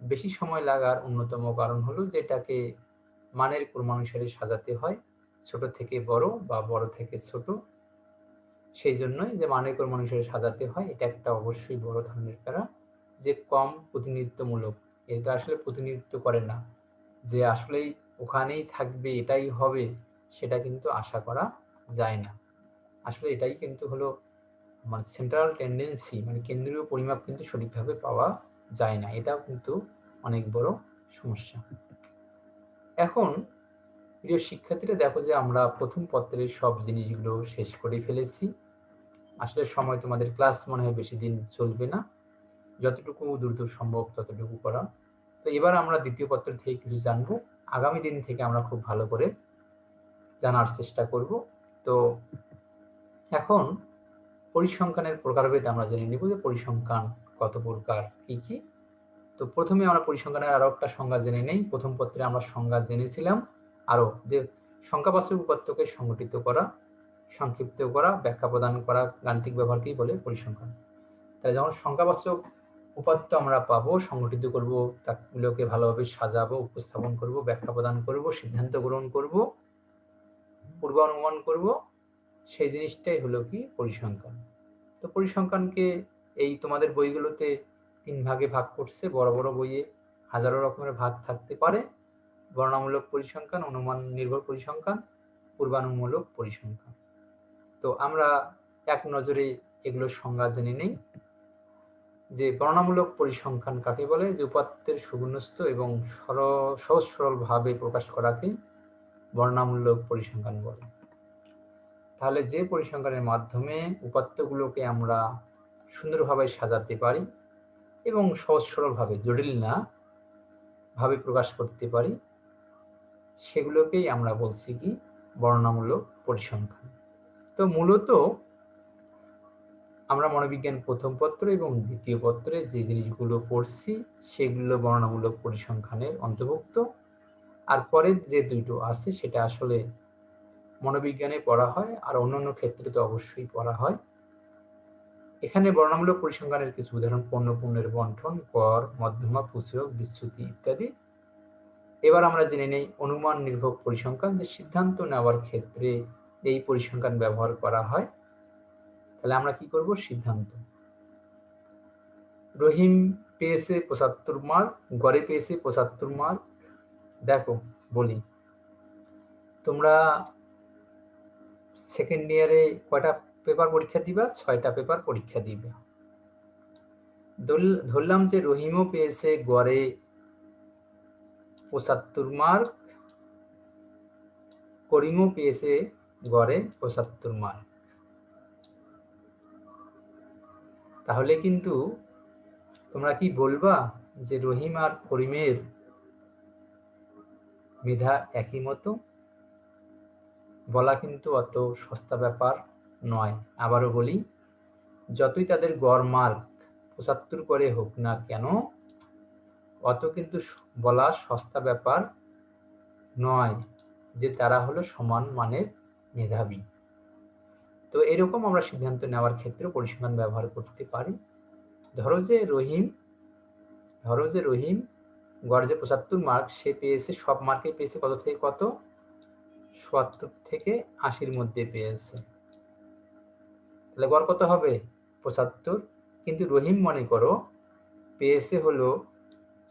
বেশি সময় লাগার অন্যতম কারণ হলো যেটাকে মানের ক্রমানুসারে সাজাতে হয়, ছোট থেকে বড় বা বড় থেকে ছোট। সেই জন্যই যে মানের ক্রমানুসারে সাজাতে হয়, এটা একটা অবশ্যই বড় ধরনের কারণ। যে কম প্রতিনিধিত্বমূলক, এটা আসলে প্রতিনিধিত্ব করে না, যে আসলেই ওখানেই থাকবে এটাই হবে, সেটা কিন্তু আশা করা যায় না। আসলে এটাই কিন্তু হলো মানে সেন্ট্রাল টেন্ডেন্সি, মানে কেন্দ্রীয় পরিমাপ কিন্তু সঠিকভাবে পাওয়া যায় না। এটাও কিন্তু অনেক বড় সমস্যা। এখন প্রিয় শিক্ষার্থীরা, দেখো যে আমরা প্রথম পত্রের সব জিনিসগুলো শেষ করে ফেলেছি। আসলে সময় তোমাদের ক্লাস মনে হয় বেশি দিন চলবে না, যতটুকু দ্রুত সম্ভব ততটুকু করা। তো এবার আমরা দ্বিতীয় পত্র থেকে কিছু জানবো। আগামী দিন থেকে আমরা খুব ভালো করে জানার চেষ্টা করব। তো এখন পরিসংখ্যানের প্রকারভেদ আমরা জেনে নিব, যে পরিসংখ্যান কত প্রকার, কি কি। তো প্রথমে আমরা পরিসংখ্যানের আরো একটা সংজ্ঞা জেনে নেই। প্রথম পত্রে আমরা সংজ্ঞা জেনেছিলাম আরো, যে সংখ্যাবাচক উপাত্তকে সংগঠিত করা, সংক্ষিপ্ত করা, ব্যাখ্যা প্রদান করা গাণিতিক ব্যবহারকেই বলে পরিসংখ্যান। তাহলে যখন সংখ্যাবাচক উপাত্ত আমরা পাবো, সংগঠিত করব, তাগুলোকে ভালোভাবে সাজাবো, উপস্থাপন করব, ব্যাখ্যা প্রদান করব, সিদ্ধান্ত গ্রহণ করব, পূর্বানুমান করব, সেই জিনিসটাই হলো কি পরিসংখ্যান। তো পরিসংখ্যানকে এই তোমাদের বইগুলোতে 3 ভাগে ভাগ করছে। বড় বড় বইয়ে হাজারো রকমের ভাগ থাকতে পারে। বর্ণনামূলক পরিসংখ্যান, অনুমান নির্ভর পরিসংখ্যান, পূর্বানুমূলক পরিসংখ্যান। তো আমরা এক নজরে এগুলোর সংজ্ঞা জেনে নেই। যে বর্ণনামূলক পরিসংখ্যান কাকে বলে? যে উপাত্তের সুবিন্যস্ত এবং সহজ সরল ভাবে প্রকাশ করাকে বর্ণনামূলক পরিসংখ্যান বলে। তাহলে যে পরিসংখ্যানের মাধ্যমে উপাত্তগুলোকে আমরা সুন্দরভাবে সাজাতে পারি এবং সহজ সরল ভাবে, জটিল না ভাবে প্রকাশ করতে পারি, সেগুলোকেই আমরা বলছি কি বর্ণনামূলক পরিসংখ্যান। তো মূলত আমরা মনোবিজ্ঞান প্রথম পত্র এবং দ্বিতীয় পত্রে যে জিনিসগুলো পড়ছি সেগুলো বর্ণনামূলক পরিসংখ্যানের অন্তর্ভুক্ত। আর পরের যে দুটো আছে সেটা আসলে মনোবিজ্ঞানে পড়া হয়, আর অন্যান্য ক্ষেত্রে তো অবশ্যই পড়া হয়। এখানে বর্ণনামূলক পরিসংখ্যানের কিছু উদাহরণ: পণ্যের বণ্টন, গড়, মধ্যমা, সূচক, বিচ্যুতি ইত্যাদি। এবার আমরা জেনে নেই অনুমান নির্ভর পরিসংখ্যান, যে সিদ্ধান্ত নেওয়ার ক্ষেত্রে এই পরিসংখ্যান ব্যবহার করা হয়। তাহলে আমরা কি করব? সিদ্ধান্ত। রহিম পেয়েছে ৭৫ মার্ক, গড়ে পেয়েছে ৭৫ মার্ক। দেখো বলি, তোমরা সেকেন্ড ইয়ারে কয়টা পেপার পরীক্ষা দিবা? 6টা পেপার পরীক্ষা দিবে। ধরলাম যে রহিমও পেয়েছে গড়ে ৭৫ মার্ক, করিমও পেয়েছে গড়ে ৭৫ মার্ক। তাহলে কিন্তু তোমরা কি বলবা যে রহিম আর করিমের মেধা একই মতো? বলা কিন্তু অত সস্তা ব্যাপার নয়। আবারও বলি, যতই তাদের গড় মার্ক ৭৫ করে হোক না কেন, অত কিন্তু বলা সস্তা ব্যাপার নয় যে তারা হলো সমান মানের মেধাবী। তো এরকম আমরা সিদ্ধান্ত নেওয়ার ক্ষেত্রে পরিসংখ্যান ব্যবহার করতে পারি। ধরো যে রহিম গড় যে ৭৫ মার্ক, সে পেয়েছে, সব মার্কে পেয়েছে কত থেকে কত? ৭০ থেকে ৮০-র মধ্যে পেয়েছে। তাহলে গড় কত হবে? ৭৫। কিন্তু রহিম মনে করো পেয়েছে হলো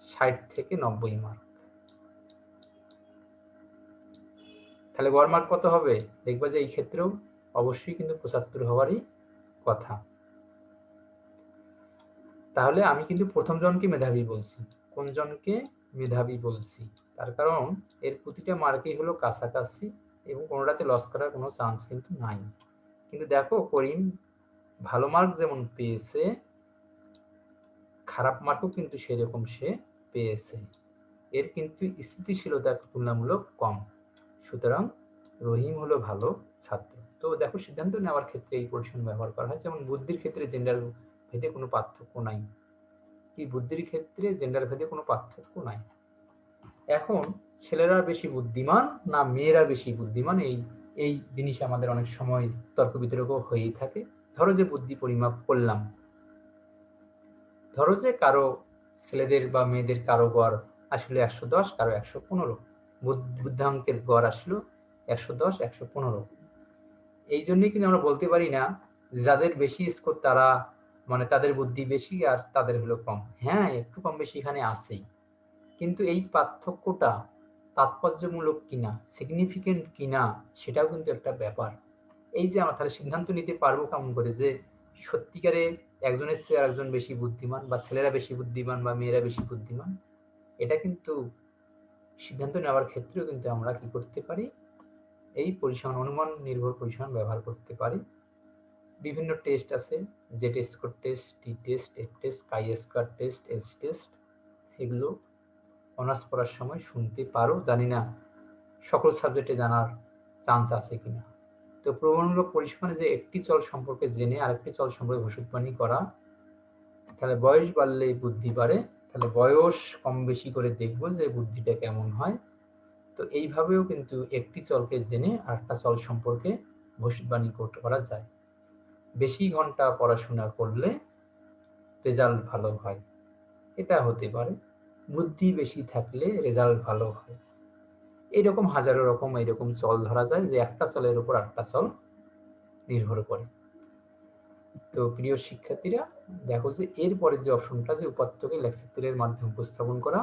৬০ থেকে ৯০ মার্ক। তাহলে গড় মার্ক কত হবে? দেখবা যে এই ক্ষেত্রেও অবশ্যই কিন্তু ৭৫ হওয়ারই কথা। তাহলে আমি কিন্তু প্রথম জনকে মেধাবী বলছি। কোন জনকে মেধাবী বলছি? তার কারণ এর প্রতিটা মার্কই হলো কাছাকাছি এবং কোনোটাতে লস করার কোনো চান্স কিন্তু নাই। কিন্তু দেখো, করিম ভালো মার্ক যেমন পেয়েছে, খারাপ মার্কও কিন্তু সেরকম সে পেয়েছে। এর কিন্তু স্থিতিশীলতা তুলনামূলক কম। সুতরাং রহিম হলো ভালো ছাত্র। তো দেখো, সিদ্ধান্ত নেওয়ার ক্ষেত্রে এই পরিসংখ্যান ব্যবহার করা হয়। যেমন বুদ্ধির ক্ষেত্রে জেন্ডার ভেদে কোনো পার্থক্য নাই। কি বুদ্ধির ক্ষেত্রে জেন্ডার ভেদে কোনো পার্থক্য নাই। এখন ছেলেরা বেশি বুদ্ধিমান না মেয়েরা বেশি বুদ্ধিমান, এই জিনিস আমাদের অনেক সময় তর্ক বিতর্ক হয়েই থাকে। ধরো যে বুদ্ধি পরিমাপ করলাম, ধরো যে কারো ছেলেদের বা মেয়েদের কারো গড় আসলে ১১০, কারো ১১৫, বুদ্ধাঙ্কের গড় আসলো ১১০, ১15। এই জন্যই কিন্তু আমরা বলতে পারি না যাদের বেশি স্কোর তারা মানে তাদের বুদ্ধি বেশি আর তাদের হলো কম। হ্যাঁ, একটু কম বেশি এখানে আছেই, কিন্তু এই পার্থক্যটা তাৎপর্যমূলক কিনা, সিগনিফিকেন্ট কিনা, সেটাও কিন্তু একটা ব্যাপার। এই যে আমরা তাহলে সিদ্ধান্ত নিতে পারবো কেমন করে যে সত্যিকারে একজনের চেয়ে আরেকজন বেশি বুদ্ধিমান, বা ছেলেরা বেশি বুদ্ধিমান বা মেয়েরা বেশি বুদ্ধিমান? এটা কিন্তু সিদ্ধান্ত নেওয়ার ক্ষেত্রেও কিন্তু আমরা কি করতে পারি? এই পরিসংখ্যান, অনুমান নির্ভর পরিসংখ্যান ব্যবহার করতে পারি। বিভিন্ন টেস্ট আছে, জেড স্কোর টেস্ট, টি টেস্ট, এফ টেস্ট, কাই স্কোয়ার টেস্ট, এস টেস্ট। এগুলো অনার্স পড়ার সময় শুনতে পারো। জানি না সকল সাবজেক্টে জানার চান্স আছে কিনা। তো প্রমাণমূলক পরিসংখ্যানে যে একটি চল সম্পর্কে জেনে আরেকটি চল সম্পর্কে ভবিষ্যদ্বাণী করা, তাহলে বয়স বাড়লে বুদ্ধি বাড়ে। তাহলে বয়স কম বেশি করে দেখবো যে বুদ্ধিটা কেমন হয়। তো এইভাবেও কিন্তু একটি চলকে জেনে আরেকটা চল সম্পর্কে ভবিষ্যদ্বাণী করা যায়। বেশি ঘন্টা পড়াশোনা করলে রেজাল্ট ভালো হয়, এটা হতে পারে। বুদ্ধি বেশি থাকলে রেজাল্ট ভালো হয়। এইরকম হাজারো রকম এইরকম চল ধরা যায় যে একটা চলের উপর আরেকটা চল নির্ভর করে। তো প্রিয় শিক্ষার্থীরা, দেখো যে এরপরে যে অপশনটা, যে উপাত্তকে লেখচিত্রের মাধ্যমে উপস্থাপন করা,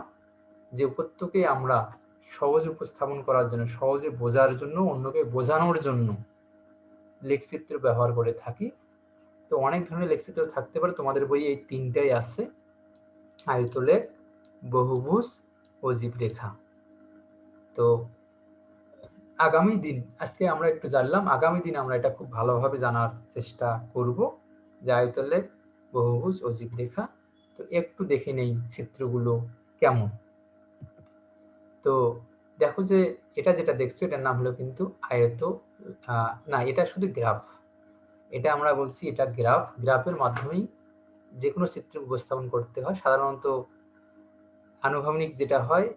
যে উপাত্তকে আমরা সহজে উপস্থাপন করার জন্য, সহজে বোঝার জন্য, অন্যকে বোঝানোর জন্য লেখচিত্র ব্যবহার করে থাকি। তো অনেক ধরনের লেখচিত্র থাকতে পারে, তোমাদের বইয়ে এই তিনটাই আছে: আয়তলেখ, বহুভুজ ও জীবরেখা। তো আগামী দিন, আজকে আমরা একটু জানলাম, আগামী দিন আমরা এটা খুব ভালোভাবে জানার চেষ্টা করব যে আয়তলেখ, বহুভুজ ও জীবরেখা। তো একটু দেখে নেই চিত্রগুলো কেমন। তো দেখো যে এটা যেটা দেখছো, এটার নাম হলো কিন্তু আয়ত, না, এটা শুধু গ্রাফ। এটা আমরা বলছি এটা গ্রাফ। গ্রাফের মাধ্যমেই যে কোনো চিত্র উপস্থাপন করতে হয়। সাধারণত আনুভূমিক যেটা হয়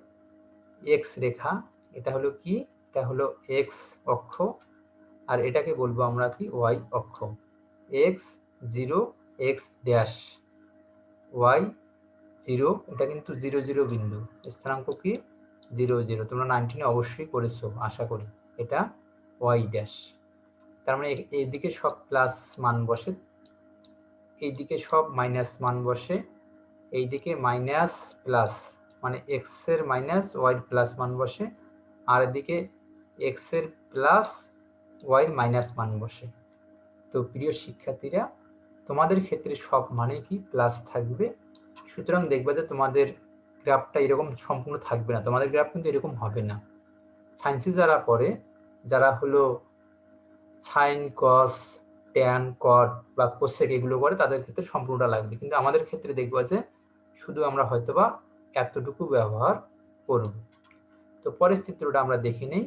এক্স রেখা, এটা হলো কি, এটা হলো এক্স অক্ষ, আর এটাকে বলবো আমরা কি, ওয়াই অক্ষ। এক্স 0, এক্স ড্যাশ, ওয়াই 0, এটা কিন্তু 0, 0 বিন্দু, স্থানাঙ্ক কি 0, 0। তোমরা 19 অবশ্যই করেছো আশা করি। এটা ওয়াই ড্যাশ, তার মানে এইদিকে সব প্লাস মান বসে, এইদিকে সব মাইনাস মান বসে, এইদিকে মাইনাস প্লাস, মানে এক্স এর মাইনাস ওয়াই প্লাস মান বসে, আর এদিকে এক্স এর প্লাস ওয়াই মাইনাস মান বসে। তো প্রিয় শিক্ষার্থীরা, তোমাদের ক্ষেত্রে সব মানে কি প্লাস থাকবে। সুতরাং দেখবে যে তোমাদের গ্রাফটা এরকম সম্পূর্ণ থাকবে না, তোমাদের গ্রাফ কিন্তু এরকম হবে না। সায়েন্সে যারা পড়ে, যারা হলো সাইন কস ট্যান কট বা কোসেক এগুলো করে, তাদের ক্ষেত্রে সম্পূর্ণটা লাগবে, কিন্তু আমাদের ক্ষেত্রে দেখবা যে শুধু আমরা হয়তোবা এতটুকু ব্যবহার করব। তো পরের চিত্রটা আমরা দেখে নেই।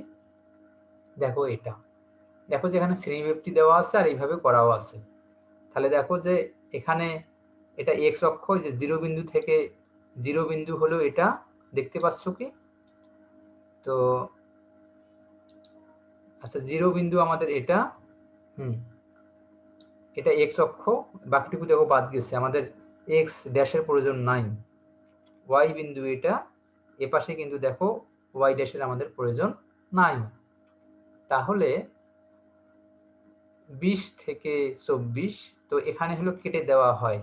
দেখো এটা, দেখো যে এখানে শ্রেণীব্যাপ্তি দেওয়া আছে আর এইভাবে করাও আছে। তাহলে দেখো যে এখানে এটা এক্স অক্ষ, যে জিরো বিন্দু থেকে জিরো বিন্দু হলো এটা, দেখতে পাচ্ছ কি? তো আচ্ছা, জিরো বিন্দু আমাদের এটা, এটা এক্স অক্ষ, বাকিটুকু দেখো বাদ গেছে, আমাদের এক্স ড্যাশের প্রয়োজন নাই। ওয়াই বিন্দু এটা, এপাশে কিন্তু দেখো ওয়াই ড্যাশের আমাদের প্রয়োজন নাই। তাহলে 20 থেকে 24, তো এখানে হলো কেটে দেওয়া হয়,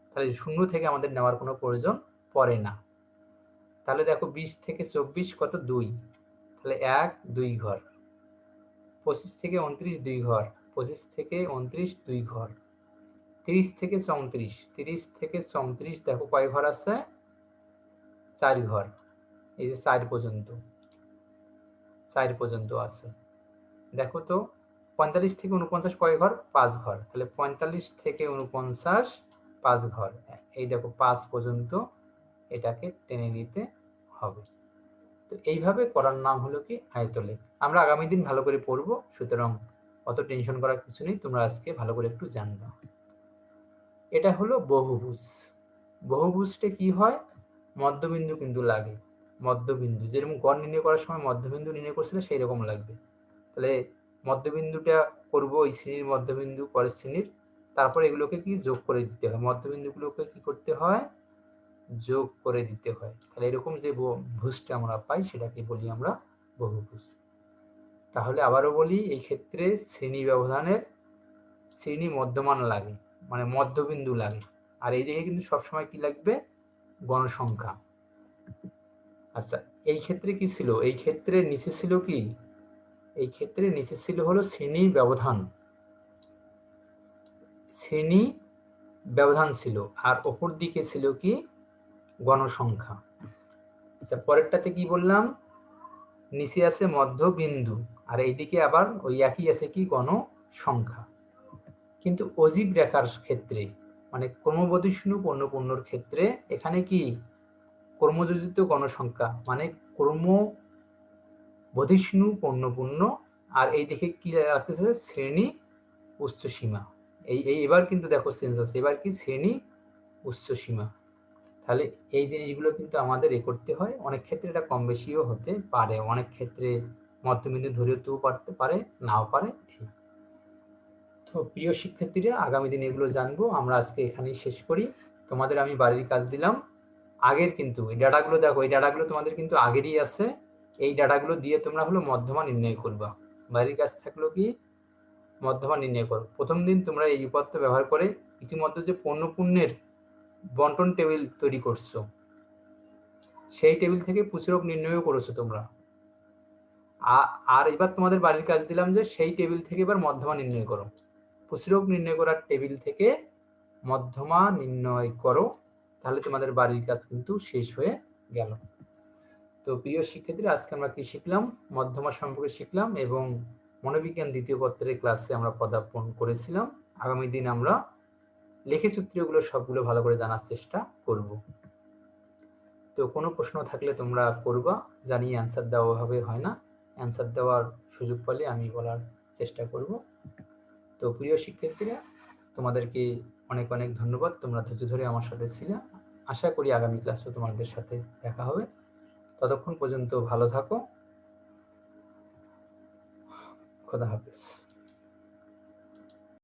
তাহলে 0 থেকে আমাদের নেওয়ার কোনো প্রয়োজন পড়ে না। তাহলে দেখো 20 থেকে 24 কত? 2, তাহলে 1 2 ঘর। 25 থেকে 29 2 ঘর, 25 থেকে 29 2 ঘর। 30 থেকে 34, 30 থেকে 34 দেখো কয় ঘর আছে? 4 ঘর। এই যে 4 পর্যন্ত, 4 পর্যন্ত আছে। দেখো তো 45 থেকে 49 কয় ঘর? 5 ঘর। তাহলে 45 থেকে 49 5 ঘর। এই দেখো 5 পর্যন্ত এটাকে টেনে নিতে হবে। তো এইভাবে করার নাম হলো কি আয়তলেখ। আমরা আগামী দিন ভালো করে পড়বো, সুতরাং অত টেনশন করার কিছু নেই, তোমরা আজকে ভালো করে একটু জানবা। এটা হলো বহুভুজ। বহুভুজটা কি হয়? মধ্যবিন্দু কিন্তু লাগে, মধ্যবিন্দু যেরকম গড় নির্ণয় করার সময় মধ্যবিন্দু নির্ণয় করছিল সেই রকম লাগবে। তাহলে মধ্যবিন্দুটা করব এই শ্রেণীর মধ্যবিন্দু, পরের শ্রেণীর, তারপর এগুলোকে কি যোগ করে দিতে হয়, মধ্যবিন্দুগুলোকে কি করতে হয়? যোগ করে দিতে হয়। তাহলে এরকম যে ভুজটা আমরা পাই সেটাকে বলি আমরা বহুভুজ। তাহলে আবারও বলি, এই ক্ষেত্রে শ্রেণী ব্যবধানের শ্রেণী মধ্যমান লাগে, মানে মধ্যবিন্দু লাগে, আর এই দিকে কিন্তু সবসময় কি লাগবে? গণসংখ্যা। আচ্ছা, এই ক্ষেত্রে কি ছিল? এই ক্ষেত্রে নিচে ছিল কি? এই ক্ষেত্রে নিচে ছিল হলো শ্রেণী ব্যবধান, শ্রেণী ব্যবধান ছিল, আর ওপর দিকে ছিল কি? গণসংখ্যা। আচ্ছা, পরেরটাতে কি বললাম? নিচে আছে মধ্যবিন্দু, আর এইদিকে আবার ওই একই আছে কি? গণসংখ্যা। কিন্তু অজীব রেখার ক্ষেত্রে, মানে ক্রমবর্ধিষ্ণু পূর্ণপূর্ণর ক্ষেত্রে, এখানে কি? ক্রমযোজিত গণসংখ্যা, মানে ক্রমবর্ধিষ্ণু পূর্ণপূর্ণ, আর এই দিকে কি রাখতেছে? শ্রেণী উচ্চ সীমা। এবার কিন্তু দেখো চেঞ্জ আছে, এবার কি? শ্রেণী উচ্চ সীমা। তাহলে এই জিনিসগুলো কিন্তু আমাদের করতে হয়। অনেক ক্ষেত্রে এটা কম বেশিও হতে পারে, অনেক ক্ষেত্রে মধ্যবিন্দু ধরেও পারতে পারে, নাও পারে। তো প্রিয় শিক্ষার্থীরা, আগামী দিনে এগুলো জানবো। আমরা আজকে এখানেই শেষ করি। তোমাদের আমি বাড়ির কাজ দিলাম আগের, কিন্তু এই ডাটাগুলো দেখো, এই ডাটাগুলো তোমাদের কিন্তু আগেরই আছে। এই ডাটাগুলো দিয়ে তোমরা হলো মধ্যমা নির্ণয় করবা। বাড়ির কাজ থাকলো কি? মধ্যমা নির্ণয় করো। প্রথম দিন তোমরা এই উপাত্ত ব্যবহার করে ইতিমধ্যে যে পণ্যপূর্ণের বন্টন টেবিল তৈরি করছো, সেই টেবিল থেকে প্রচুরক নির্ণয়ও করেছো তোমরা। আর এবার তোমাদের বাড়ির কাজ দিলাম যে সেই টেবিল থেকে এবার মধ্যমা নির্ণয় করো। প্রচুরক নির্ণয় করার টেবিল থেকে মধ্যমা নির্ণয় করো, তাহলে তোমাদের বাড়ির কাজ কিন্তু শেষ হয়ে গেল। তো প্রিয় শিক্ষার্থীরা, আজকে আমরা কি শিখলাম? মধ্যমা সম্পর্কে শিখলাম, এবং মনোবিজ্ঞান দ্বিতীয় পত্রের ক্লাসে আমরা পদার্পণ করেছিলাম। আগামী দিন আমরা লেখি সূত্রগুলো সবগুলো ভালো করে জানার চেষ্টা করব। তো কোনো প্রশ্ন থাকলে তোমরা করবা, জানি অ্যান্সার দেওয়া হবে হয় না, অ্যান্সার দেওয়ার সুযোগ পেলে আমি বলার চেষ্টা করব। তো প্রিয় শিক্ষার্থীরা, তোমাদেরকে অনেক অনেক ধন্যবাদ, তোমরা ধৈর্য ধরে আমার সাথে ছিলে। আশা করি আগামী ক্লাসেও তোমাদের সাথে দেখা হবে। ততক্ষণ পর্যন্ত ভালো থাকো। খোদা হাফেজ।